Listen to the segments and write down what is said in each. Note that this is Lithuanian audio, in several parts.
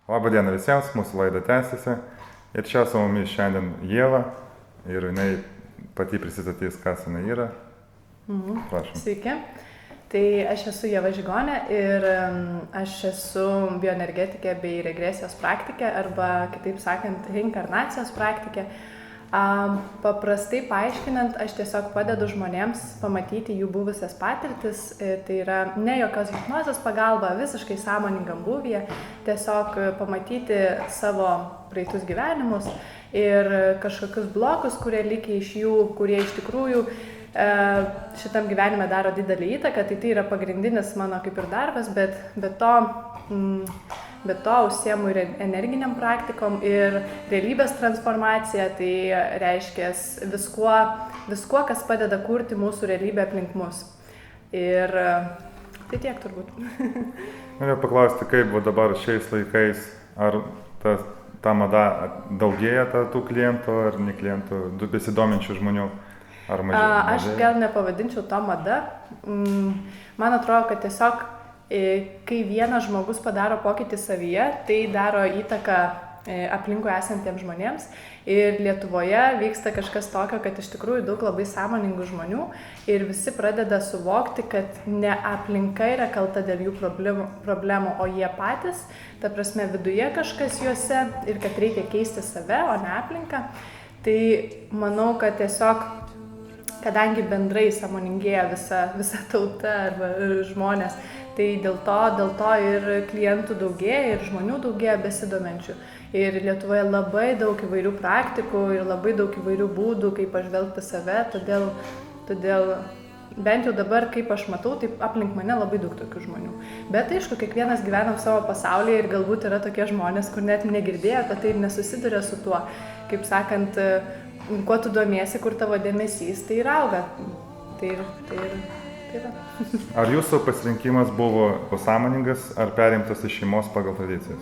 Labą dieną visiems, mūsų laida tęsiasi. Ir čia su mumis šiandien Ieva ir jinai pati prisistatys, kas jinai yra. Prašom. Sveiki. Tai aš esu Ieva Žigonė ir aš esu bioenergetikė bei regresijos praktikė arba, kitaip sakant, reinkarnacijos praktikė. Paprastai paaiškinant, aš tiesiog padedu žmonėms pamatyti jų buvusias patirtis, tai yra ne jokios hipnozės pagalba, visiškai sąmoningam būvyje, tiesiog pamatyti savo praeitus gyvenimus ir kažkokius blokus, kurie likę iš jų, kurie iš tikrųjų šitam gyvenime daro didelį įtaką, tai yra pagrindinis mano kaip ir darbas, bet to užsiemu ir energiniam praktikom ir realybės transformacija, tai reiškia viskuo, kas padeda kurti mūsų realybę aplink mus. Ir tai tiek turbūt. Noriu paklausti, kaip dabar šiais laikais, ar ta mada daugėja tų klientų ar ne klientų, besidominčių žmonių, ar mažėja? Aš gal nepavadinčiau to mada. Man atrodo, kad tiesiog kai vienas žmogus padaro pokytį savyje, tai daro įtaką aplinkui esantiems žmonėms. Ir Lietuvoje vyksta kažkas tokio, kad iš tikrųjų daug labai sąmoningų žmonių ir visi pradeda suvokti, kad ne aplinka yra kalta dėl jų problemų, o jie patys, ta prasme viduje kažkas juose ir kad reikia keisti save, o ne aplinką. Tai manau, kad tiesiog, kadangi bendrai sąmoningėja visa tauta arba žmonės, tai dėl to ir klientų daugėja, ir žmonių daugėja besidomenčių. Ir Lietuvoje labai daug įvairių praktikų ir labai daug įvairių būdų, kaip pažvelgti save, todėl bent jau dabar, kaip aš matau, tai aplink mane labai daug tokių žmonių. Bet aišku, kiekvienas gyvenam savo pasaulyje ir galbūt yra tokie žmonės, kur net negirdėjo apie tai ir nesusiduria su tuo. Kaip sakant, kuo tu domiesi, kur tavo dėmesys, tai ir auga. Tai yra. Ar jūsų pasirinkimas buvo sąmoningas ar perimtas iš šeimos pagal tradicijas?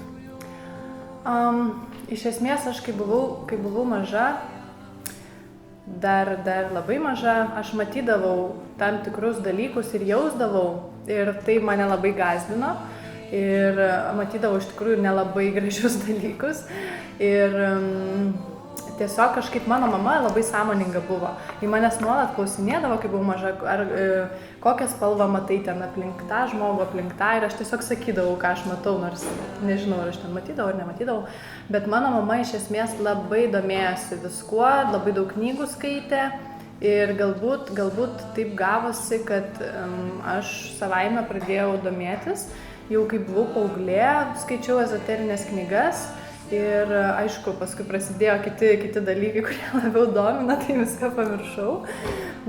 Iš esmės, aš kai buvau maža, dar labai maža, aš matydavau tam tikrus dalykus ir jausdavau ir tai mane labai gąsdino ir matydavau iš tikrųjų nelabai gražius dalykus ir tiesiog kažkaip mano mama labai sąmoninga buvo. Ji manęs nuolat klausinėdavo, kai buvau maža, ar kokią spalvą matai ten aplink tą žmogų, aplink tą. Ir aš tiesiog sakydavau, ką aš matau, nors nežinau, ar aš ten matydavau ar nematydavau. Bet mano mama iš esmės labai domėjosi viskuo, labai daug knygų skaitė. Ir galbūt taip gavosi, kad aš savaime pradėjau domėtis. Jau kai buvau paauglė, skaičiau ezoterinės knygas. Ir aišku, paskui prasidėjo kiti dalykai, kurie labiau domina, tai viską pamiršau.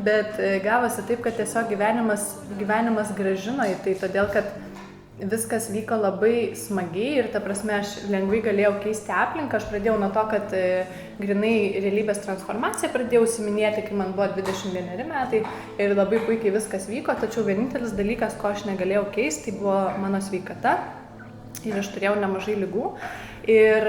Bet gavosi taip, kad tiesiog gyvenimas grąžino į tai, todėl kad viskas vyko labai smagiai ir ta prasme aš lengvai galėjau keisti aplinką. Aš pradėjau nuo to, kad grinai realybės transformaciją pradėjau užsiiminėti, kai man buvo 21 metai ir labai puikiai viskas vyko, tačiau vienintelis dalykas, ko aš negalėjau keisti, tai buvo mano sveikata ir aš turėjau nemažai ligų. Ir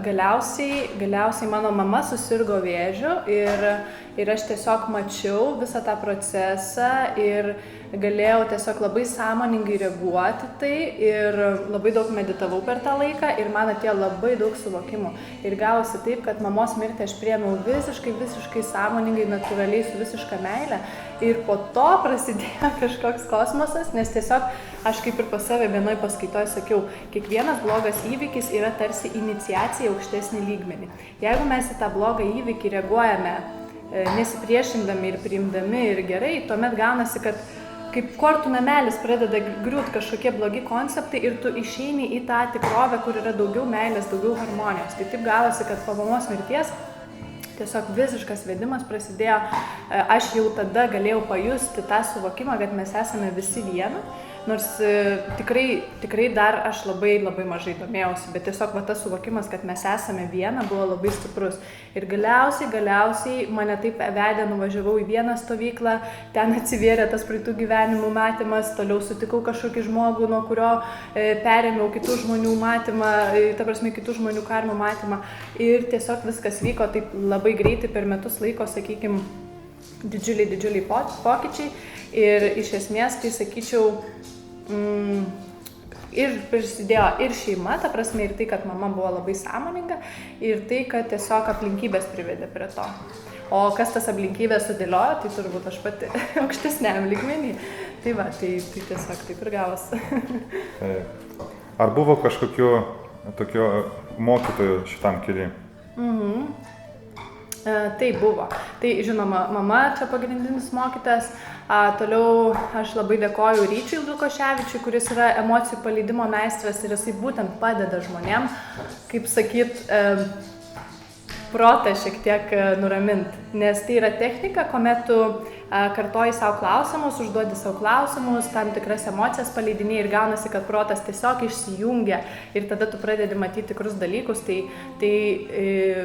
galiausiai mano mama susirgo vėžiu ir aš tiesiog mačiau visą tą procesą ir galėjau tiesiog labai sąmoningai reaguoti tai ir labai daug meditavau per tą laiką ir man atėjo labai daug suvokimų. Ir gavosi taip, kad mamos mirtį aš priėmiau visiškai sąmoningai, natūraliai, su visiška meile. Ir po to prasidėjo kažkoks kosmosas, nes tiesiog aš kaip ir pas save vienoj paskaitoje sakiau, kiekvienas blogas įvykis yra tarsi iniciacija į aukštesnį lygmenį. Jeigu mes į tą blogą įvykį reaguojame nesipriešindami ir priimdami ir gerai, tuomet gaunasi, kad kaip kortų namelis pradeda griūt kažkokie blogi konceptai ir tu išeini į tą tikrovę, kur yra daugiau meilės, daugiau harmonijos. Tai taip gavosi, kad po mamos mirties tiesiog visiškas vedimas prasidėjo. Aš jau tada galėjau pajusti tą suvokimą, kad mes esame visi viena. Nors tikrai dar aš labai mažai domėjausi, bet tiesiog tas suvokimas, kad mes esame viena, buvo labai stiprus. Ir galiausiai mane taip vedė, nuvažiavau į vieną stovyklą, ten atsivėrė tas praeitų gyvenimų matymas, toliau sutikau kažkokį žmogų, nuo kurio perėmiau kitų žmonių matymą, ta prasme kitų žmonių karmų matymą. Ir tiesiog viskas vyko taip labai greitai per metus laiko, sakykime, didžiuliai pokyčiai. Ir iš esmės, tai sakyčiau, ir prisidėjo ir šeima, ta prasme, ir tai, kad mama buvo labai sąmoninga, ir tai, kad tiesiog aplinkybės privedė prie to. O kas tas aplinkybės sudėliojo, tai turbūt aš pati aukštesniam lygmenį. Tai va, tai tiesiog taip ir gavos. Ar buvo kažkokių tokių mokytojų šitam keliui? Tai buvo. Tai žinoma, mama čia pagrindinis mokytas. Toliau aš labai dėkoju Ryčiui Lukoševičiui, kuris yra emocijų paleidimo meistras ir jisai būtent padeda žmonėm, kaip sakyt, protą šiek tiek nuramint. Nes tai yra technika, kuomet tu kartoji savo klausimus, užduodi savo klausimus, tam tikras emocijas paleidinėjai ir gaunasi, kad protas tiesiog išsijungia ir tada tu pradedi matyti tikrus dalykus. Tai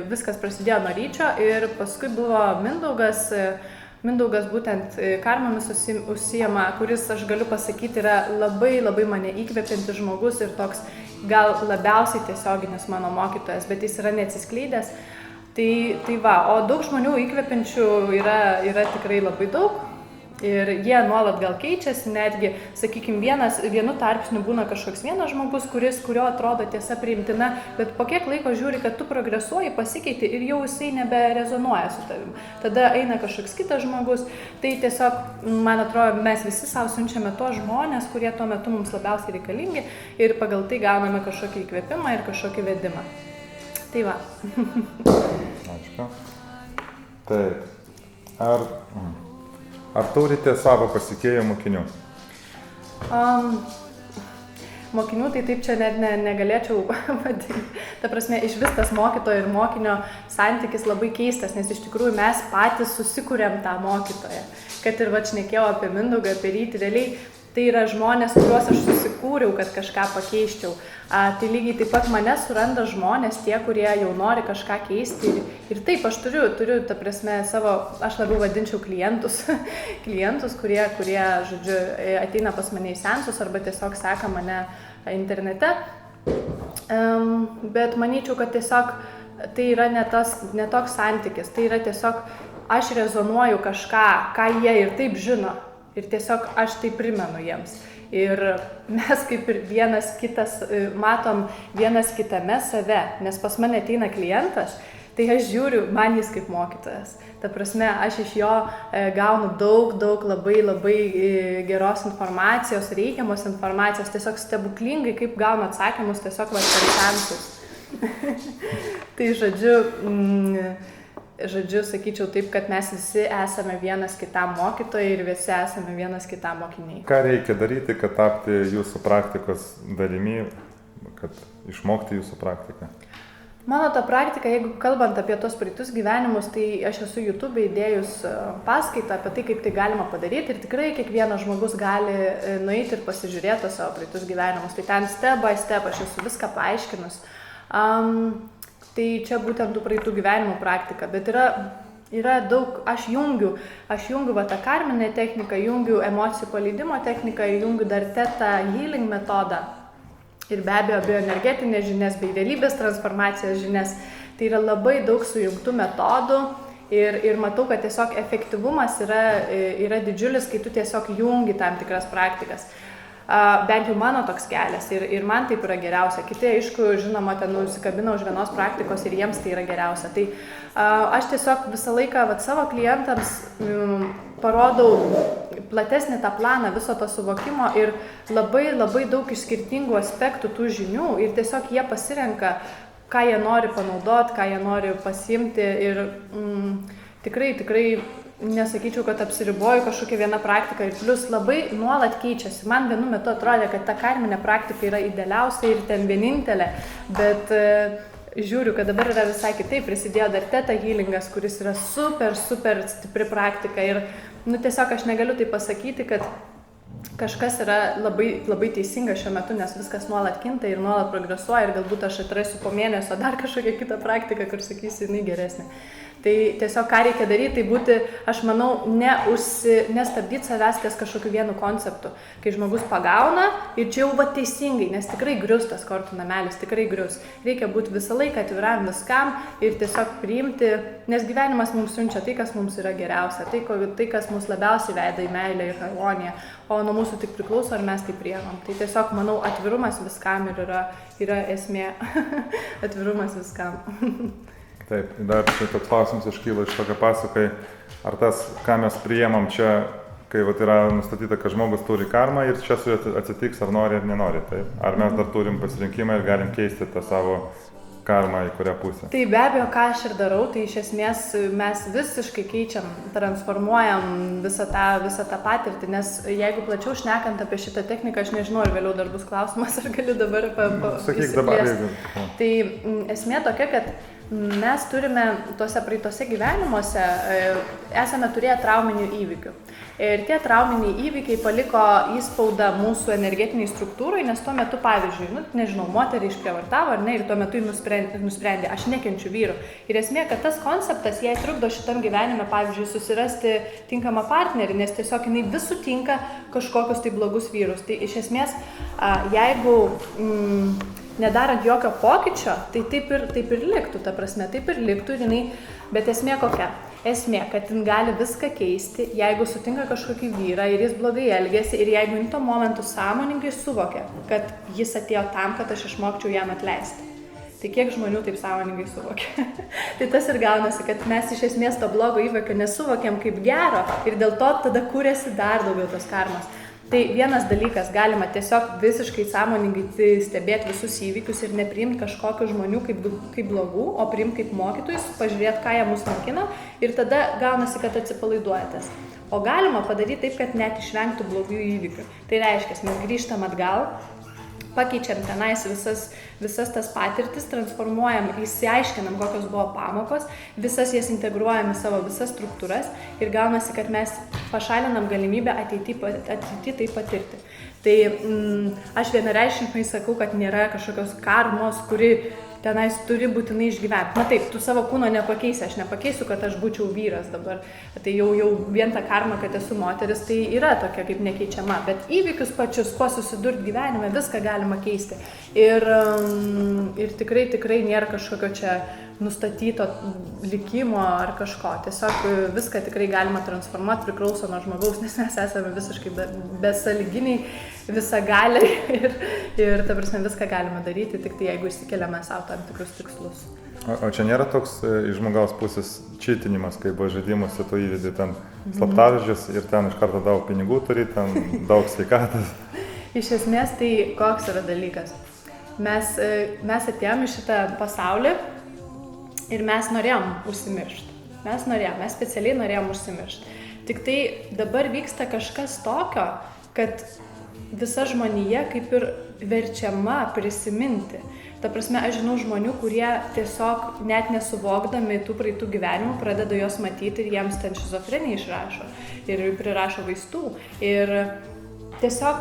viskas prasidėjo nuo Ryčio ir paskui buvo Mindaugas būtent karmomis užsijama, kuris, aš galiu pasakyti, yra labai labai mane įkvepiantis žmogus ir toks gal labiausiai tiesioginis mano mokytojas, bet jis yra neatsiskleidęs. Tai va, o daug žmonių įkvepiančių yra tikrai labai daug ir jie nuolat gal keičiasi, netgi, sakykime, vienu tarpsniu būna kažkoks vienas žmogus, kurio atrodo tiesa priimtina, bet po kiek laiko žiūri, kad tu progresuoji, pasikeiti ir jau jisai neberezonuoja su tavim. Tada eina kažkoks kitas žmogus, tai tiesiog, man atrodo, mes visi savo siunčiame tos žmonės, kurie tuo metu mums labiausiai reikalingi ir pagal tai gauname kažkokį įkvėpimą ir kažkokį vedimą. Tai va. Ačiū. Taip. Ar turite savo pasekėjų mokinių? Mokinių tai taip čia net negalėčiau vadinti. Ta prasme, iš vis tas mokytojo ir mokinio santykis labai keistas, nes iš tikrųjų mes patys susikūrėm tą mokytoją. Kad ir šnekėjau apie Mindaugą, apie Rytį, realiai tai yra žmonės, kuriuos aš susikūriau, kad kažką pakeiščiau. Tai lygiai taip pat mane suranda žmonės, tie, kurie jau nori kažką keisti. Ir taip, aš turiu, ta prasme, savo, aš labiau vadinčiau klientus, kurie, žodžiu, ateina pas mane į seansus arba tiesiog seka mane internete. Bet manyčiau, kad tiesiog tai yra ne toks santykis, tai yra tiesiog aš rezonuoju kažką, ką jie ir taip žino. Ir tiesiog aš tai primenu jiems. Ir mes kaip ir vienas kitas matom vienas kitame save, nes pas mane ateina klientas, tai aš žiūriu, man jis kaip mokytojas. Ta prasme, aš iš jo gaunu daug labai geros informacijos, reikiamos informacijos, tiesiog stebuklingai, kaip gaunu atsakymus tiesiog per seansus. Tai žodžiu, sakyčiau taip, kad mes visi esame vienas kitam mokytojai ir visi esame vienas kitam mokiniai. Ką reikia daryti, kad tapti jūsų praktikos dalimi, kad išmokti jūsų praktiką? Mano ta praktika, jeigu kalbant apie tos praeitus gyvenimus, tai aš esu YouTube įdėjus paskaitą apie tai, kaip tai galima padaryti ir tikrai kiekvienas žmogus gali nueiti ir pasižiūrėti savo praeitus gyvenimus. Tai ten step by step aš esu viską paaiškinus. Tai čia būtent tų praeitų gyvenimų praktika, bet yra daug, aš jungiu va tą karminę techniką, jungiu emocijų paleidimo techniką, jungiu dar Theta healing metodą ir be abejo bioenergetinės žinias bei realybės transformacijos žinias. Tai yra labai daug sujungtų metodų ir matau, kad tiesiog efektyvumas yra didžiulis, kai tu tiesiog jungi tam tikras praktikas. Bent jau mano toks kelias ir man taip yra geriausia. Kiti, aišku, žinoma, ten nusikabina už vienos praktikos ir jiems tai yra geriausia. Tai aš tiesiog visą laiką savo klientams parodau platesnį tą planą viso to suvokimo ir labai daug iš skirtingų aspektų tų žinių ir tiesiog jie pasirenka, ką jie nori panaudoti, ką jie nori pasiimti ir tikrai nesakyčiau, kad apsiriboju kažkokią vieną praktiką ir plus labai nuolat keičiasi. Man vienu metu atrodė, kad ta karminė praktika yra idealiausia ir ten vienintelė, bet žiūriu, kad dabar yra visai kitaip. Prisidėjo dar Theta healingas, kuris yra super stipri praktika ir tiesiog aš negaliu tai pasakyti, kad kažkas yra labai teisinga šiuo metu, nes viskas nuolat kinta ir nuolat progresuoja ir galbūt aš atrasiu po mėnesio dar kažkokią kitą praktiką, kur sakysiu, jinai geresnė. Tai tiesiog ką reikia daryti, tai būti, aš manau, nestabdyti savęs ties kažkokiu vienu konceptu. Kai žmogus pagauna ir čia jau va teisingai, nes tikrai grius tas kortų namelis, tikrai grius. Reikia būti visą laiką atviram viskam ir tiesiog priimti, nes gyvenimas mums siunčia tai, kas mums yra geriausia, tai kas mus labiausiai veda į meilę ir harmoniją, o nuo mūsų tik priklauso, ar mes tai priemam. Tai tiesiog, manau, atvirumas viskam ir yra esmė. Atvirumas viskam. Taip, dar čia toks klausimas iškyla iš tokio pasakai, ar tas, ką mes priėmam čia, kai vat yra nustatyta, kad žmogus turi karmą ir čia su juo atsitiks, ar nori ar nenori, taip? Ar mes dar turim pasirinkimą ir galim keisti tą savo karmą į kurią pusę? Tai be abejo, ką aš ir darau, tai iš esmės mes visiškai keičiam, transformuojam visą tą patirtį, nes jeigu plačiau šnekant apie šitą techniką, aš nežinau, ar vėliau dar bus klausimas, ar galiu dabar Sakyk dabar, jeigu. Tai esmė tokia, kad mes turime tuose praeitose gyvenimuose, esame turėję trauminių įvykių. Ir tie trauminiai įvykiai paliko įspaudą mūsų energetiniai struktūrai, nes tuo metu, pavyzdžiui, nežinau, moterį išprievartavo ar ne, ir tuo metu jį nusprendė, aš nekenčiu vyrų. Ir esmė, kad tas konceptas jai trukdo šitam gyvenime, pavyzdžiui, susirasti tinkamą partnerį, nes tiesiog jinai vis sutinka kažkokius tai blogus vyrus. Tai iš esmės, jeigu nedarant jokio pokyčio, tai taip ir liktų, ta prasme, taip ir liktų, bet esmė kokia? Esmė, kad jin gali viską keisti, jeigu sutinka kažkokį vyrą ir jis blogai elgiasi ir jeigu jin tuo momentu sąmoningai suvokia, kad jis atėjo tam, kad aš išmokčiau jam atleisti. Tai kiek žmonių taip sąmoningai suvokia? Tai tas ir gaunasi, kad mes iš esmės to blogo įvykio nesuvokiam kaip gero ir dėl to tada kūrėsi dar daugiau tos karmos. Tai vienas dalykas, galima tiesiog visiškai sąmoningai stebėti visus įvykius ir nepriimti kažkokių žmonių kaip blogų, o priimti kaip mokytojus, pažiūrėti, ką jie mus mokino ir tada gaunasi, kad atsipalaiduojatės. O galima padaryti taip, kad net išvengtų blogų įvykių. Tai reiškia, mes grįžtam atgal, pakeičiam tenais visas tas patirtis, transformuojam, įsiaiškinam, kokios buvo pamokos, visas jas integruojam į savo visas struktūras ir gaunasi, kad mes pašalinam galimybę ateityje tai patirti. Tai aš vienareikšmiškai sakau, kad nėra kažkokios karmos, kuri tenais turi būtinai išgyventi. Na taip, tu savo kūno nepakeisi, aš nepakeisiu, kad aš būčiau vyras dabar. Tai jau vien ta karma, kad esu moteris, tai yra tokia kaip nekeičiama. Bet įvykius pačius, kuo susidurti gyvenime, viską galima keisti. Ir tikrai nėra kažkokio čia nustatyto likimo ar kažko. Tiesiog viską tikrai galima transformuoti, priklauso nuo žmogaus, nes mes esame visiškai besąlyginiai, visagaliai ir ta prasme viską galima daryti, tik tai jeigu išsikeliame savo tam tikrus tikslus. O čia nėra toks iš žmogaus pusės čitinimas, kai buvo žaidimuose, tu įvedi ten slaptažodžius ir ten iš karto daug pinigų turi, ten daug sveikatos. Iš esmės tai koks yra dalykas. Mes atėjom į šitą pasaulį ir mes norėjom užsimiršti. Mes specialiai norėjom užsimiršti. Tik tai dabar vyksta kažkas tokio, kad visa žmonija kaip ir verčiama prisiminti. Ta prasme, aš žinau žmonių, kurie tiesiog net nesuvokdami tų praeitų gyvenimų pradeda juos matyti ir jiems ten šizofreniją išrašo ir prirašo vaistų. Ir tiesiog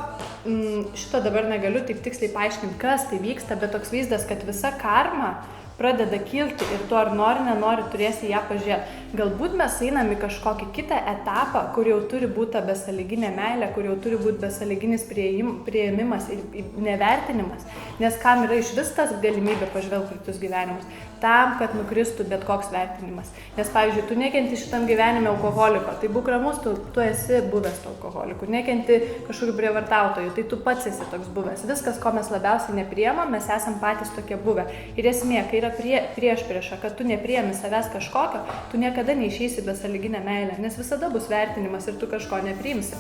šito dabar negaliu taip tiksliai paaiškinti, kas tai vyksta, bet toks vaizdas, kad visa karma pradeda kilti ir tu ar nori, nenori turėsi ją pažiūrėti. Galbūt mes einam į kažkokį kitą etapą, kur jau turi būti ta besąlyginė meilė, kur jau turi būti besąlyginis priėmimas ir nevertinimas. Nes kam yra iš vis tas galimybė pažvelgti kitus gyvenimus? Tam, kad nukristų bet koks vertinimas. Nes, pavyzdžiui, tu nekenti šitam gyvenime alkoholiko, tai būk ramus, tu esi buvęs to alkoholiku. Nekenti kažkokiu prievartautoju, tai tu pats esi toks buvęs. Viskas, ko mes labiausiai nepriemam, mes esam patys tokie buvę. Ir esmė, kai yra priešprieša, kad tu nepriemi savęs kažkokio, tu niekada neišeisi besąlyginę meilę, nes visada bus vertinimas ir tu kažko nepriimsi.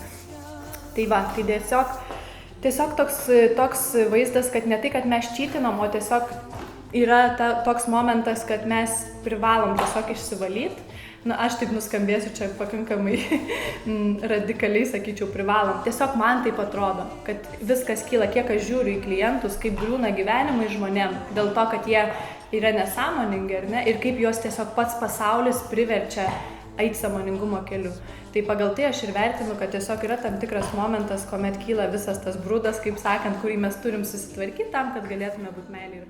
Tai va, tai tiesiog toks vaizdas, kad ne tai, kad mes čytinom, o tiesiog yra toks momentas, kad mes privalom tiesiog išsivalyti. Na, aš taip nuskambėsiu čia pakankamai radikaliai, sakyčiau, privalom. Tiesiog man taip atrodo, kad viskas kyla, kiek aš žiūriu į klientus, kaip griūna gyvenimai žmonėm, dėl to, kad jie yra nesąmoningi, ar ne, ir kaip juos tiesiog pats pasaulis priverčia eiti sąmoningumo keliu. Tai pagal tai aš ir vertinu, kad tiesiog yra tam tikras momentas, kuomet kyla visas tas brudas, kaip sakant, kurį mes turim susitvarkyti tam, kad galėtume būti meilė ir